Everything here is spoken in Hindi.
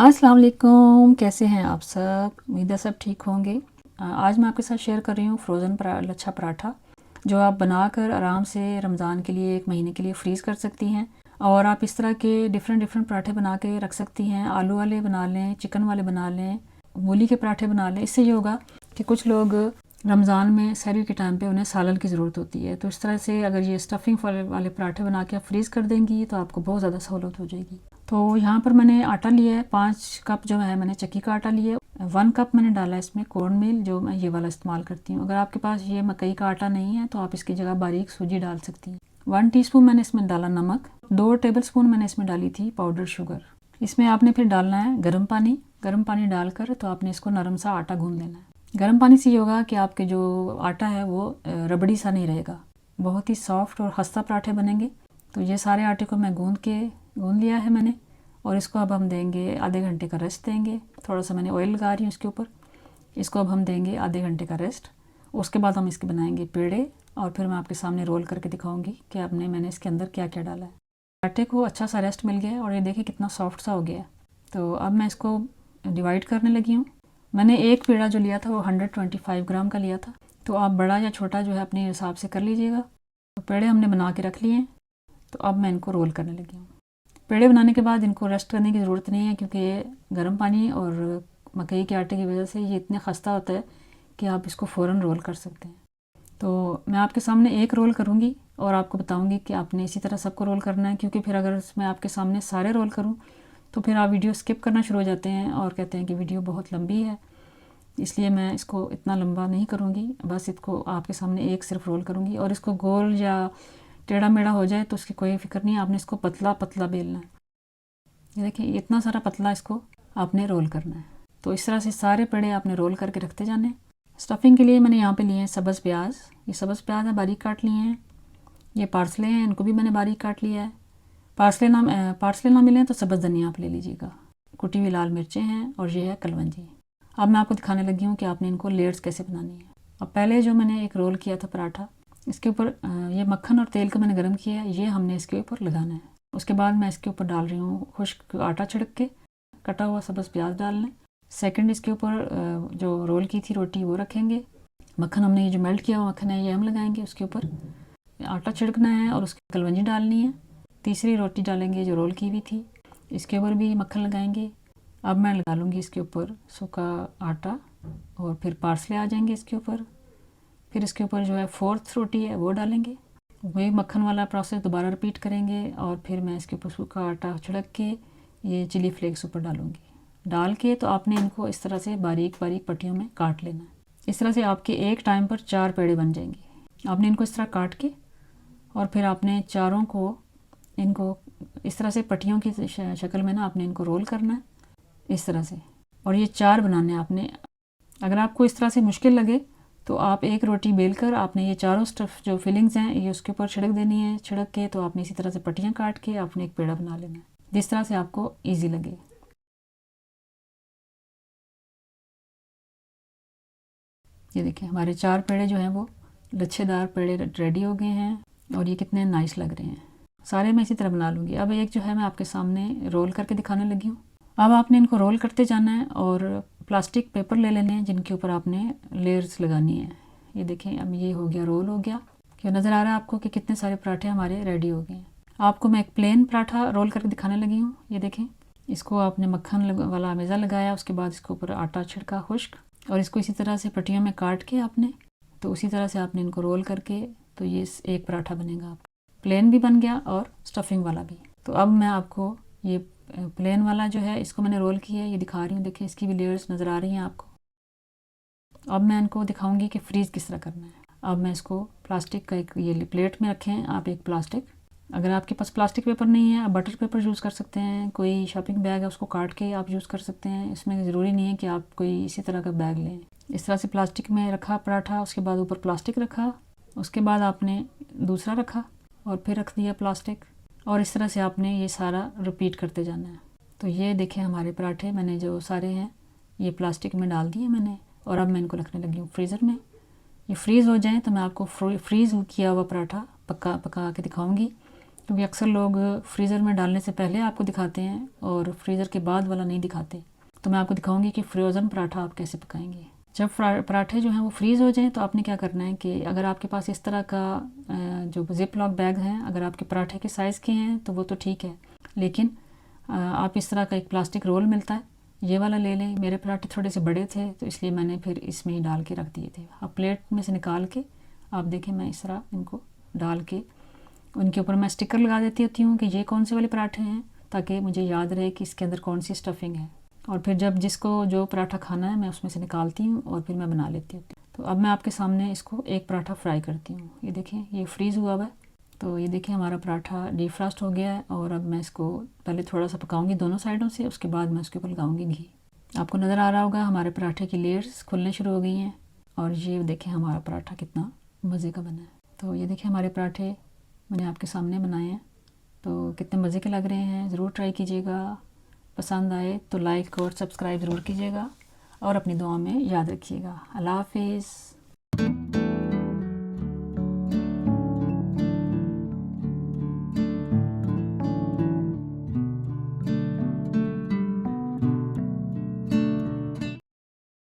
अस्सलाम वालेकुम, कैसे हैं आप सब? उम्मीद है सब ठीक होंगे। आज मैं आपके साथ शेयर कर रही हूँ फ्रोज़न लच्छा पराठा, जो आप बनाकर आराम से रमज़ान के लिए 1 महीने के लिए फ्रीज़ कर सकती हैं। और आप इस तरह के डिफरेंट पराठे बना के रख सकती हैं। आलू वाले बना लें, चिकन वाले बना लें, मूली के पराठे बना लें। इससे ये होगा कि कुछ लोग रमज़ान में सहरी के टाइम पे उन्हें सालन की ज़रूरत होती है, तो इस तरह से अगर ये स्टफिंग वाले पराठे बना के आप फ्रीज़ कर देंगी तो आपको बहुत ज़्यादा सहूलत हो जाएगी। तो यहाँ पर मैंने आटा लिया है, 5 कप जो है मैंने चक्की का आटा लिया है। 1 कप मैंने डाला है इसमें कॉर्न मील, जो मैं ये वाला इस्तेमाल करती हूँ। अगर आपके पास ये मकई का आटा नहीं है तो आप इसकी जगह बारीक सूजी डाल सकती हैं। 1 टीस्पून मैंने इसमें डाला नमक, 2 टेबलस्पून मैंने इसमें डाली थी पाउडर शुगर। इसमें आपने फिर डालना है गर्म पानी डालकर तो आपने इसको नरम सा आटा गूंद लेना है। गर्म पानी से ये होगा कि आपके जो आटा है वो रबड़ी सा नहीं रहेगा, बहुत ही सॉफ्ट और खस्ता पराठे बनेंगे। तो ये सारे आटे को मैं गूंद लिया है मैंने, और इसको अब हम देंगे आधे घंटे का रेस्ट देंगे। थोड़ा सा मैंने ऑयल लगा रही हूँ इसके ऊपर। इसको अब हम देंगे आधे घंटे का रेस्ट। उसके बाद हम इसके बनाएंगे पेड़े, और फिर मैं आपके सामने रोल करके दिखाऊंगी कि मैंने इसके अंदर क्या क्या डाला है। आटे को अच्छा सा रेस्ट मिल गया है और ये देखिए कितना सॉफ्ट सा हो गया है। तो अब मैं इसको डिवाइड करने लगी हूँ। मैंने एक पेड़ा जो लिया था वो 125 ग्राम का लिया था, तो आप बड़ा या छोटा जो है अपने हिसाब से कर लीजिएगा। तो पेड़े हमने बना के रख लिए हैं, तो अब मैं इनको रोल करने लगी हूँ। पेड़े बनाने के बाद इनको रेस्ट करने की ज़रूरत नहीं है, क्योंकि ये गर्म पानी और मकई के आटे की वजह से ये इतने खस्ता होता है कि आप इसको फ़ौरन रोल कर सकते हैं। तो मैं आपके सामने एक रोल करूँगी और आपको बताऊँगी कि आपने इसी तरह सबको रोल करना है, क्योंकि फिर अगर मैं आपके सामने सारे रोल करूँ तो फिर आप वीडियो स्किप करना शुरू हो जाते हैं और कहते हैं कि वीडियो बहुत लंबी है। इसलिए मैं इसको इतना लंबा नहीं करूँगी, बस इसको आपके सामने एक सिर्फ रोल करूँगी। और इसको गोल या टेढ़ा मेढ़ा हो जाए तो उसकी कोई फ़िक्र नहीं है, आपने इसको पतला पतला बेलना है। ये देखिए इतना सारा पतला इसको आपने रोल करना है। तो इस तरह से सारे पेड़े आपने रोल करके रखते जाने हैं। स्टफिंग के लिए मैंने यहाँ पे लिए हैं सब्ज़ प्याज। ये सब्ज़ प्याज है, बारीक काट लिए हैं। ये पार्सले हैं, इनको भी मैंने बारीक काट लिया है। पार्सले ना मिलें तो सब्ज़ धनिया आप ले लीजिएगा। कुटी हुई लाल मिर्चें हैं, और ये है कलवंजी। अब मैं आपको दिखाने लगी हूँ कि आपने इनको लेयर्स कैसे बनानी है। अब पहले जो मैंने एक रोल किया था पराठा, इसके ऊपर ये मक्खन और तेल को मैंने गर्म किया है, ये हमने इसके ऊपर लगाना है। उसके बाद मैं इसके ऊपर डाल रही हूँ खुश्क आटा छिड़क के, कटा हुआ सब्ज़ प्याज डाल लें। सेकंड इसके ऊपर जो रोल की थी रोटी वो रखेंगे। मक्खन हमने ये जो मेल्ट किया हुआ मक्खन है ये हम लगाएंगे उसके ऊपर। आटा छिड़कना है और उसकी कलवंजी डालनी है। तीसरी रोटी डालेंगे जो रोल की हुई थी, इसके ऊपर भी मक्खन लगाएंगे। अब मैं लगा लूँगी इसके ऊपर सूखा आटा, और फिर पार्सले आ जाएंगे इसके ऊपर। फिर इसके ऊपर जो है 4th रोटी है वो डालेंगे। वही मक्खन वाला प्रोसेस दोबारा रिपीट करेंगे, और फिर मैं इसके ऊपर सूखा आटा छिड़क के ये चिली फ्लेक्स ऊपर डालूँगी। डाल के तो आपने इनको इस तरह से बारीक बारीक पट्टियों में काट लेना है। इस तरह से आपके एक टाइम पर 4 पेड़े बन जाएंगे। आपने इनको इस तरह काट के, और फिर आपने चारों को इनको इस तरह से पट्टियों की शक्ल में ना आपने इनको रोल करना है इस तरह से, और ये 4 बनाने हैं आपने। अगर आपको इस तरह से मुश्किल लगे तो आप एक रोटी बेल कर आपने ये चारों स्टफ़ जो फिलिंग्स हैं ये उसके ऊपर छिड़क देनी है। छिड़क के तो आपने इसी तरह से पट्टियाँ काट के आपने एक पेड़ा बना लेना है, जिस तरह से आपको ईजी लगे। ये देखिए हमारे 4 पेड़े जो हैं वो लच्छेदार पेड़े रेडी हो गए हैं, और ये कितने नाइस लग रहे हैं। सारे मैं इसी तरह बना लूँगी। अब एक जो है मैं आपके सामने रोल करके दिखाने लगी हूँ। अब आपने इनको रोल करते जाना है, और प्लास्टिक पेपर ले लेने हैं जिनके ऊपर आपने लेयर्स लगानी है। ये देखें अब ये हो गया, रोल हो गया। क्यों नज़र आ रहा है आपको कि कितने सारे पराठे हमारे रेडी हो गए हैं। आपको मैं एक प्लेन पराठा रोल करके दिखाने लगी हूँ। ये देखें, इसको आपने मक्खन वाला मेज़ा लगाया, उसके बाद इसके ऊपर आटा छिड़का खुश्क, और इसको इसी तरह से पट्टियों में काट के आपने, तो उसी तरह से आपने इनको रोल करके, तो ये एक पराठा बनेगा आपका। प्लेन भी बन गया और स्टफिंग वाला भी। तो अब मैं आपको ये प्लेन वाला जो है इसको मैंने रोल किया है, ये दिखा रही हूँ। देखिए इसकी भी लेयर्स नज़र आ रही हैं आपको। अब मैं इनको दिखाऊंगी कि फ्रीज़ किस तरह करना है। अब मैं इसको प्लास्टिक का एक ये प्लेट में रखें आप, एक प्लास्टिक। अगर आपके पास प्लास्टिक पेपर नहीं है आप बटर पेपर यूज़ कर सकते हैं। कोई शॉपिंग बैग है उसको काट के आप यूज़ कर सकते हैं। इसमें ज़रूरी नहीं है कि आप कोई इसी तरह का बैग लें। इस तरह से प्लास्टिक में रखा पराठा, उसके बाद ऊपर प्लास्टिक रखा, उसके बाद आपने दूसरा रखा, और फिर रख दिया प्लास्टिक, और इस तरह से आपने ये सारा रिपीट करते जाना है। तो ये देखें हमारे पराठे मैंने जो सारे हैं ये प्लास्टिक में डाल दिए मैंने, और अब मैं इनको रखने लगी हूँ फ्रीज़र में। ये फ्रीज़ हो जाएं तो मैं आपको फ्रीज़ किया हुआ पराठा पका के दिखाऊंगी। क्योंकि अक्सर लोग फ्रीज़र में डालने से पहले आपको दिखाते हैं और फ्रीज़र के बाद वाला नहीं दिखाते। तो मैं आपको दिखाऊंगी कि फ्रोज़न पराठा आप कैसे पकाएंगे। जब पराठे जो हैं वो फ्रीज़ हो जाएं तो आपने क्या करना है कि अगर आपके पास इस तरह का जो ज़िप लॉक बैग हैं, अगर आपके पराठे के साइज़ के हैं तो वो तो ठीक है, लेकिन आप इस तरह का एक प्लास्टिक रोल मिलता है, ये वाला ले लें। मेरे पराठे थोड़े से बड़े थे तो इसलिए मैंने फिर इसमें ही डाल के रख दिए थे। अब प्लेट में से निकाल के आप देखें, मैं इस तरह इनको डाल के उनके ऊपर मैं स्टिकर लगा देती होती हूँ कि ये कौन से वाले पराठे हैं, ताकि मुझे याद रहे कि इसके अंदर कौन सी स्टफिंग है। और फिर जब जिसको जो पराठा खाना है मैं उसमें से निकालती हूँ और फिर मैं बना लेती हूँ। तो अब मैं आपके सामने इसको एक पराठा फ्राई करती हूँ। ये देखें, ये फ्रीज़ हुआ हुआ है। तो ये देखिए हमारा पराठा डीफ्रास्ट हो गया है। और अब मैं इसको पहले थोड़ा सा पकाऊंगी दोनों साइडों से, उसके बाद मैं उसके ऊपर लगाऊंगी घी। आपको नज़र आ रहा होगा हमारे पराठे की लेयर्स खुलने शुरू हो गई हैं। और ये देखें हमारा पराठा कितना मज़े का बना है। तो ये देखिए हमारे पराठे मैंने आपके सामने बनाए हैं, तो कितने मज़े के लग रहे हैं। ज़रूर ट्राई कीजिएगा। पसंद आए तो लाइक और सब्सक्राइब ज़रूर कीजिएगा और अपनी दुआ में याद रखिएगा। अल्लाह हाफिज़।